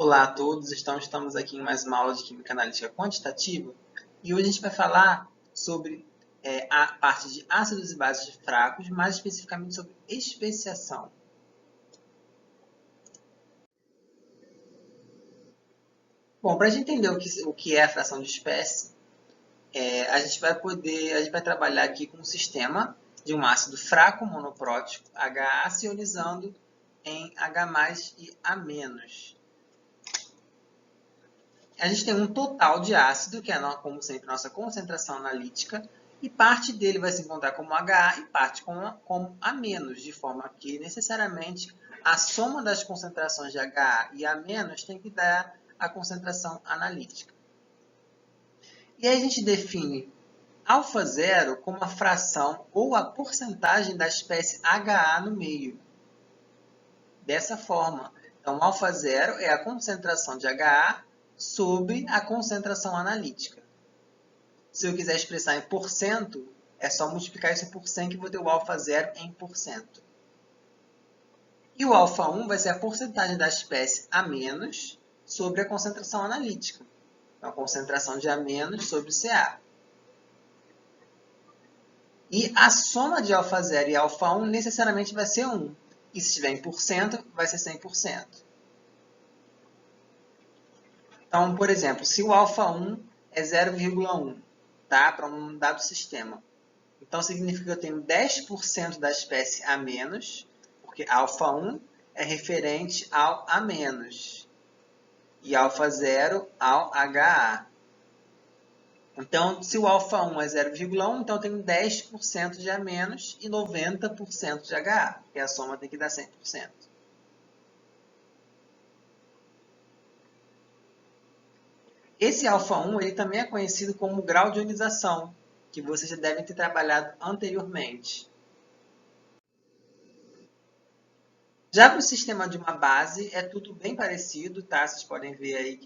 Olá a todos, estamos aqui em mais uma aula de Química Analítica Quantitativa e hoje a gente vai falar sobre a parte de ácidos e bases fracos, mais especificamente sobre especiação. Bom, para a gente entender o que é a fração de espécie, a gente vai trabalhar aqui com um sistema de um ácido fraco monoprótico, HA, se ionizando em H+, e A-. A gente tem um total de ácido, que é, como sempre, nossa concentração analítica, e parte dele vai se encontrar como HA e parte como A-, de forma que, necessariamente, a soma das concentrações de HA e A- tem que dar a concentração analítica. E aí a gente define α0 como a fração ou a porcentagem da espécie HA no meio. Dessa forma, então, α0 é a concentração de HA sobre a concentração analítica. Se eu quiser expressar em porcento, é só multiplicar isso por 100 que eu vou ter o α0 em porcento. E o α1 vai ser a porcentagem da espécie A- sobre a concentração analítica. Então, a concentração de A- sobre Ca. E a soma de α0 e α1 necessariamente vai ser 1. E se estiver em porcento, vai ser 100%. Então, por exemplo, se o α1 é 0,1, tá? Para um dado sistema. Então, significa que eu tenho 10% da espécie A-, porque α1 é referente ao A-, e α0 ao HA. Então, se o α1 é 0,1, então eu tenho 10% de A- e 90% de HA, porque a soma tem que dar 100%. Esse α1 ele também é conhecido como grau de ionização, que vocês já devem ter trabalhado anteriormente. Já para o sistema de uma base, é tudo bem parecido, tá? Vocês podem ver aí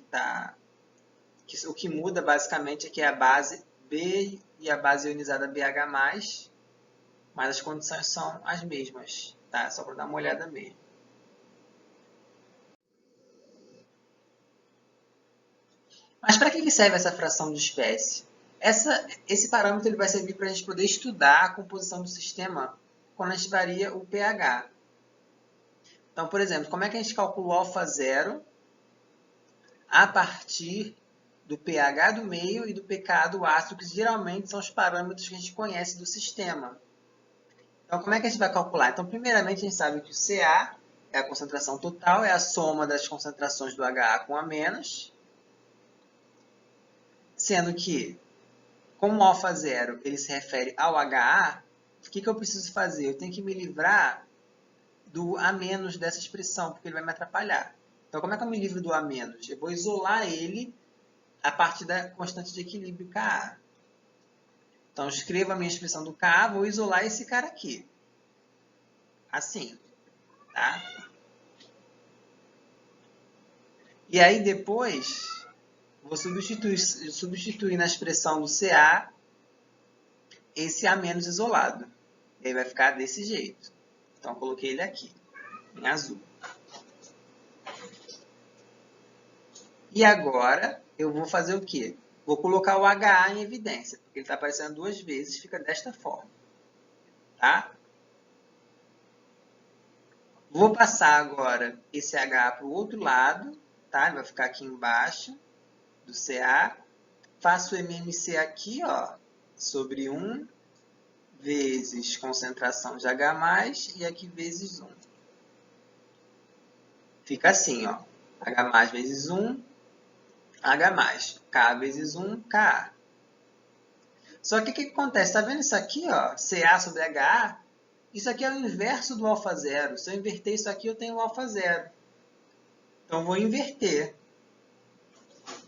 que o que muda basicamente é que é a base B e a base ionizada BH+, mas as condições são as mesmas, tá? Só para dar uma olhada mesmo. Mas para que serve essa fração de espécie? Esse parâmetro ele vai servir para a gente poder estudar a composição do sistema quando a gente varia o pH. Então, por exemplo, como é que a gente calcula o α0 a partir do pH do meio e do pKa do ácido, que geralmente são os parâmetros que a gente conhece do sistema. Então, como é que a gente vai calcular? Então, primeiramente, a gente sabe que o Ca é a concentração total, é a soma das concentrações do HA com A-, sendo que, como o α0 ele se refere ao HA, o que eu preciso fazer? Eu tenho que me livrar do A- dessa expressão, porque ele vai me atrapalhar. Então, como é que eu me livro do A-? Eu vou isolar ele a partir da constante de equilíbrio Ka. Então, escrevo a minha expressão do Ka, vou isolar esse cara aqui. Assim, tá? E aí, depois, vou substituir na expressão do Ca esse A- isolado. E aí vai ficar desse jeito. Então, eu coloquei ele aqui, em azul. E agora, eu vou fazer o quê? Vou colocar o HA em evidência, porque ele está aparecendo duas vezes, fica desta forma. Tá? Vou passar agora esse HA para o outro lado, tá? Ele vai ficar aqui embaixo do Ca. Faço o MMC aqui, ó, sobre 1 vezes concentração de H+, e aqui vezes 1. Fica assim, ó, H+ vezes 1, H+, K vezes 1, Ka. Só que o que acontece? Está vendo isso aqui, ó, Ca sobre HA? Isso aqui é o inverso do α0. Se eu inverter isso aqui, eu tenho o α0. Então, eu vou inverter.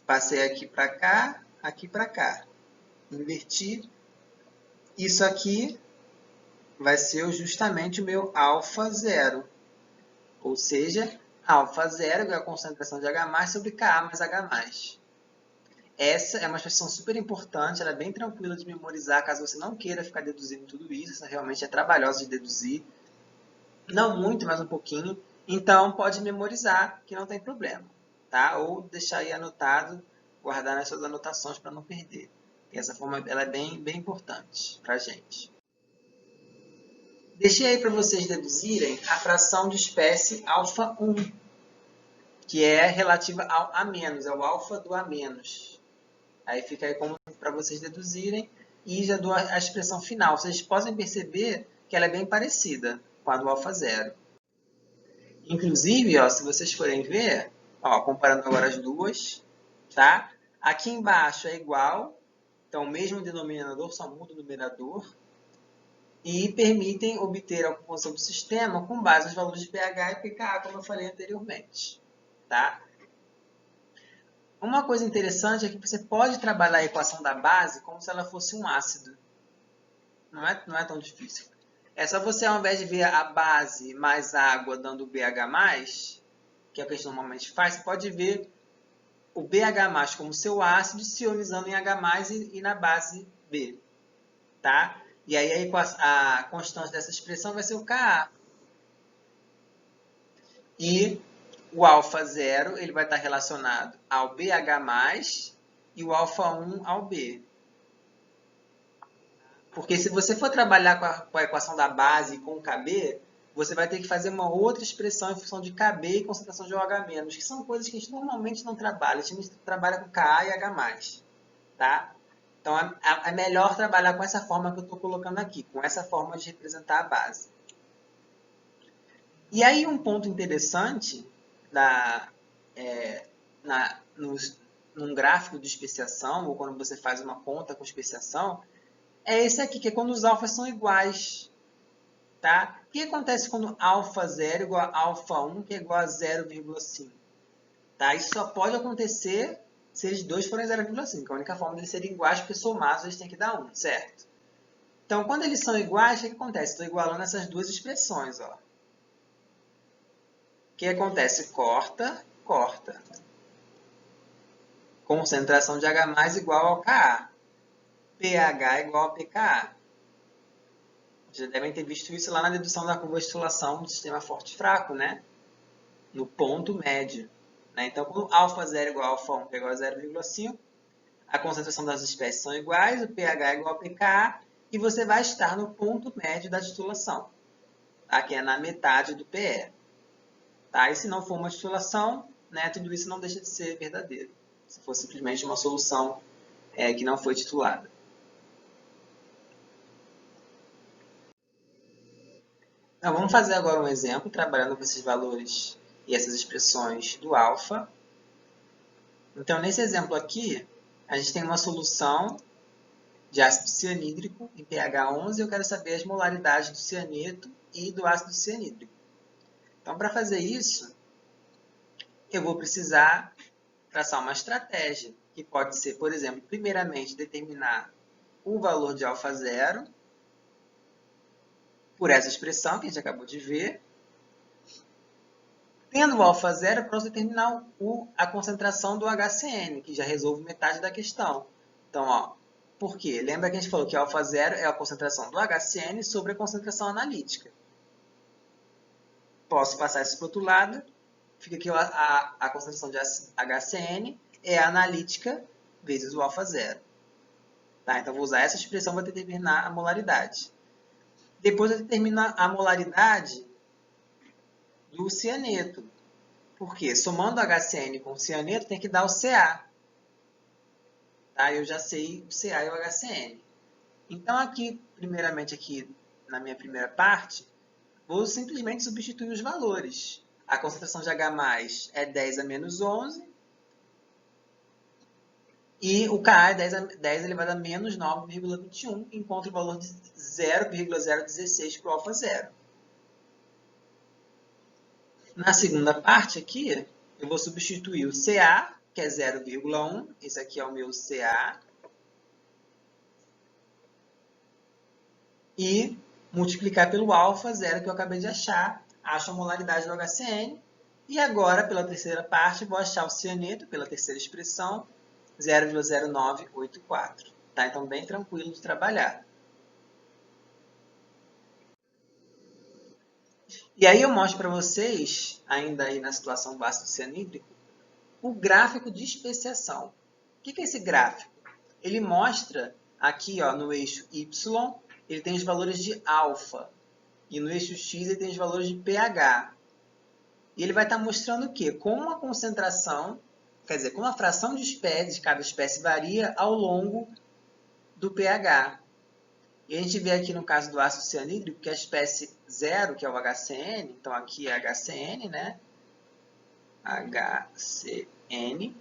Passei aqui para cá, aqui para cá. Inverti. Isso aqui vai ser justamente o meu α0. Ou seja, α0 é a concentração de H+ sobre Ka mais H+. Essa é uma expressão super importante, ela é bem tranquila de memorizar, caso você não queira ficar deduzindo tudo isso. Essa realmente é trabalhosa de deduzir. Não muito, mas um pouquinho. Então, pode memorizar, que não tem problema. tá? Ou deixar aí anotado, guardar nas suas anotações para não perder. E essa forma ela é bem importante para a gente. Deixei aí para vocês deduzirem a fração de espécie alfa 1, que é relativa ao A-, é o alfa do A-. Aí fica aí como para vocês deduzirem e já dou a expressão final. Vocês podem perceber que ela é bem parecida com a do alfa zero. Inclusive, ó, se vocês forem ver, ó, comparando agora as duas, tá? Aqui embaixo é igual, então o mesmo denominador, só muda o numerador, e permitem obter a composição do sistema com base nos valores de pH e pKa, como eu falei anteriormente, tá? Uma coisa interessante é que você pode trabalhar a equação da base como se ela fosse um ácido. Não é tão difícil. É só você, ao invés de ver a base mais água dando BH+, que é o que a gente normalmente faz, você pode ver o BH+, como seu ácido se ionizando em H+, e na base B. Tá? E aí a constante dessa expressão vai ser o Ka. E o alfa 0 ele vai estar relacionado ao BH+, e o alfa 1 ao B. Porque se você for trabalhar com a equação da base e com o KB, você vai ter que fazer uma outra expressão em função de KB e concentração de OH-, que são coisas que a gente normalmente não trabalha. A gente trabalha com Ka e H+. Tá? Então, é melhor trabalhar com essa forma que eu estou colocando aqui, com essa forma de representar a base. E aí, um ponto interessante num gráfico de especiação, ou quando você faz uma conta com especiação, é esse aqui, que é quando os alfas são iguais. Tá? O que acontece quando alfa 0 é igual a alfa 1, que é igual a 0,5? Tá? Isso só pode acontecer se eles dois forem 0,5. A única forma de eles serem iguais, porque somados eles têm que dar 1, certo? Então, quando eles são iguais, o que acontece? Estou igualando essas duas expressões. Ó. O que acontece? Corta, corta. Concentração de H+ igual ao Ka. pH igual a pKa. Já devem ter visto isso lá na dedução da curva de titulação do sistema forte e fraco, né? No ponto médio. Né? Então, quando alfa 0 igual a alfa 1, que é igual a 0,5, a concentração das espécies são iguais, o pH é igual a pKa, e você vai estar no ponto médio da titulação, tá? Que é na metade do PE. Tá? E se não for uma titulação, né, tudo isso não deixa de ser verdadeiro. Se for simplesmente uma solução que não foi titulada. Então, vamos fazer agora um exemplo, trabalhando com esses valores e essas expressões do alfa. Então, nesse exemplo aqui, a gente tem uma solução de ácido cianídrico em pH 11 e eu quero saber as molaridades do cianeto e do ácido cianídrico. Então, para fazer isso, eu vou precisar traçar uma estratégia, que pode ser, por exemplo, primeiramente determinar o valor de alfa 0 por essa expressão que a gente acabou de ver. Tendo o alfa 0, posso determinar a concentração do HCN, que já resolve metade da questão. Então, ó, por quê? Lembra que a gente falou que alfa 0 é a concentração do HCN sobre a concentração analítica. Posso passar isso para o outro lado. Fica aqui a concentração de HCN é a analítica vezes o alfa 0. Tá? Então, vou usar essa expressão para determinar a molaridade. Depois eu determino a molaridade do cianeto. Por quê? Somando o HCN com o cianeto, tem que dar o Ca. Tá? Eu já sei o Ca e o HCN. Então, aqui, primeiramente, aqui na minha primeira parte, vou simplesmente substituir os valores. A concentração de H+ é 10 a menos 11. E o Ka é 10 elevado a menos 9,21. Encontro o valor de 0,016 para o alfa 0. Na segunda parte aqui, eu vou substituir o Ca, que é 0,1. Esse aqui é o meu Ca. E multiplicar pelo alfa 0 que eu acabei de achar. Acho a molaridade do HCN. E agora, pela terceira parte, vou achar o cianeto, pela terceira expressão, 0,0984. Tá? Então, bem tranquilo de trabalhar. E aí eu mostro para vocês, ainda aí na situação do ácido cianídrico, o gráfico de especiação. O que é esse gráfico? Ele mostra aqui, ó, no eixo Y, ele tem os valores de alfa. E no eixo X ele tem os valores de pH. E ele vai estar mostrando o quê? Como a concentração, quer dizer, como a fração de espécies, cada espécie varia ao longo do pH. E a gente vê aqui no caso do ácido cianídrico que a espécie 0, que é o HCN, então aqui é HCN, né? HCN.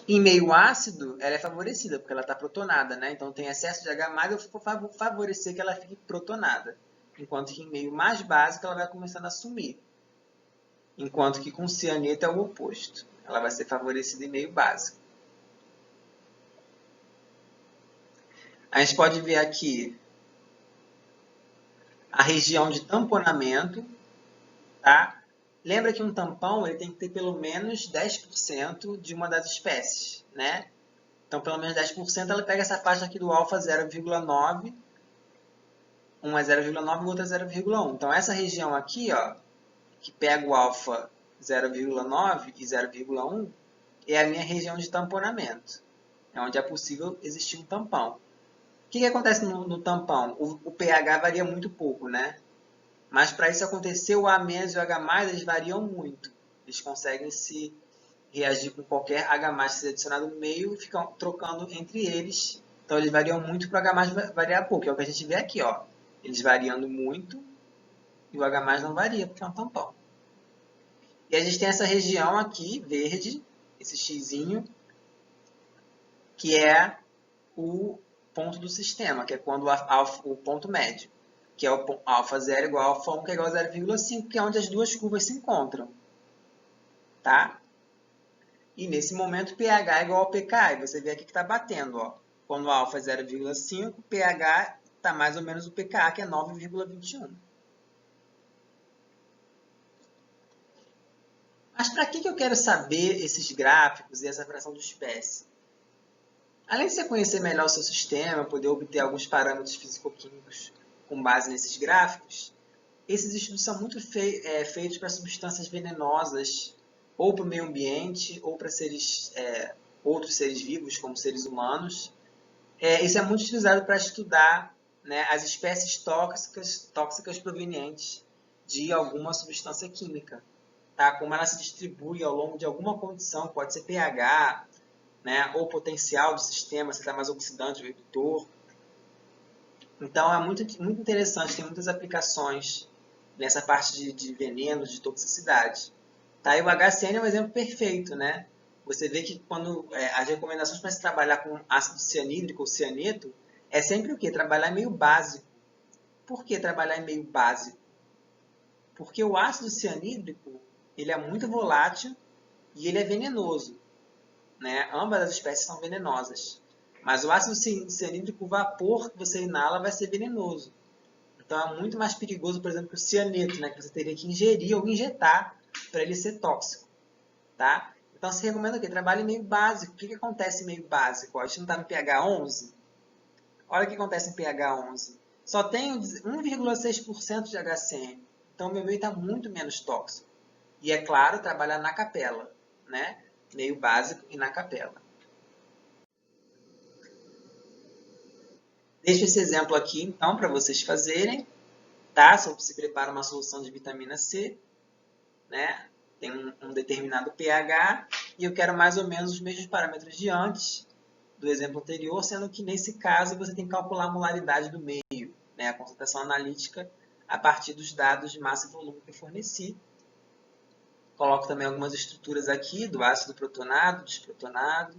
Em meio ácido, ela é favorecida, porque ela está protonada, né? Então tem excesso de H+, eu vou favorecer que ela fique protonada. Enquanto que em meio mais básico, ela vai começando a sumir. Enquanto que com cianeto é o oposto. Ela vai ser favorecida em meio básico. A gente pode ver aqui a região de tamponamento, tá? Lembra que um tampão ele tem que ter pelo menos 10% de uma das espécies, né? Então, pelo menos 10% ela pega essa faixa aqui do alfa 0,9, uma é 0,9 e outra é 0,1. Então, essa região aqui, ó, que pega o alfa 0,9 e 0,1, é a minha região de tamponamento. É onde é possível existir um tampão. O que acontece no tampão? O pH varia muito pouco, né? Mas para isso acontecer, o A- e o H+, eles variam muito. Eles conseguem se reagir com qualquer H+, que seja adicionado no meio e ficam trocando entre eles. Então, eles variam muito para o H+, variar pouco. É o que a gente vê aqui, ó. Eles variando muito e o H+, não varia, porque é um tampão. E a gente tem essa região aqui, verde, esse xizinho, que é o ponto do sistema, que é quando o ponto médio, que é o alfa 0 igual a alfa 1, que é igual a 0,5, que é onde as duas curvas se encontram. Tá? E nesse momento, pH é igual ao pK. E você vê aqui que está batendo. Ó. Quando o alfa é 0,5, pH está mais ou menos o pK, que é 9,21. Mas para que eu quero saber esses gráficos e essa fração de espécie? Além de você conhecer melhor o seu sistema, poder obter alguns parâmetros físico-químicos com base nesses gráficos, esses estudos são muito feitos para substâncias venenosas, ou para o meio ambiente, ou para outros seres vivos, como seres humanos. Isso é muito utilizado para estudar, né, as espécies tóxicas provenientes de alguma substância química. Tá? Como ela se distribui ao longo de alguma condição, pode ser pH, né, ou potencial do sistema, se está mais oxidante ou redutor. Então, é muito interessante, tem muitas aplicações nessa parte de venenos, de toxicidade. Tá? E o HCN é um exemplo perfeito, né? Você vê que quando as recomendações para se trabalhar com ácido cianídrico ou cianeto é sempre o quê? Trabalhar em meio básico. Por que trabalhar em meio básico? Porque o ácido cianídrico ele é muito volátil e ele é venenoso. Né? Ambas as espécies são venenosas. Mas o ácido cianídrico, o vapor que você inala vai ser venenoso. Então é muito mais perigoso, por exemplo, que o cianeto, né? Que você teria que ingerir ou injetar para ele ser tóxico. Tá? Então se recomenda o quê? Trabalhe em meio básico. O que acontece em meio básico? A gente não está no pH 11? Olha o que acontece em pH 11. Só tem 1,6% de HCN. Então o meu meio está muito menos tóxico. E é claro, trabalhar na capela, né? Meio básico e na capela. Deixo esse exemplo aqui, então, para vocês fazerem. Tá? Se você prepara uma solução de vitamina C, né? Tem um determinado pH, e eu quero mais ou menos os mesmos parâmetros de antes do exemplo anterior, sendo que, nesse caso, você tem que calcular a molaridade do meio, né? A concentração analítica, a partir dos dados de massa e volume que eu forneci. Coloco também algumas estruturas aqui do ácido protonado, desprotonado.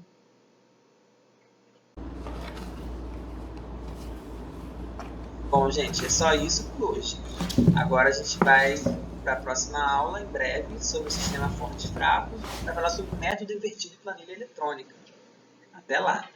Bom, gente, é só isso por hoje. Agora a gente vai para a próxima aula, em breve, sobre o sistema forte e fraco, para falar sobre o método invertido de planilha eletrônica. Até lá!